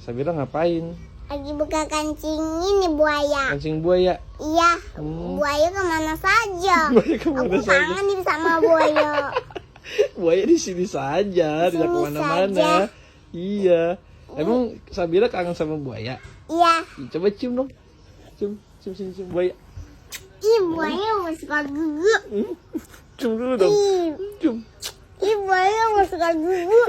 Sabira ngapain? Lagi buka kancing ini buaya. Kancing buaya. Iya, buaya kemana saja. Buaya kemana Aku saja? kangen nih sama buaya. Buaya di sini saja, tidak Sini kemana-mana. saja. Iya. Emang Sabira kangen sama buaya? Iya, Ih, coba cium dong. Cium sini cium buaya. ih buaya mau suka gugu. Cium dulu dong. Ih, Cium. ih buaya mau suka gugu.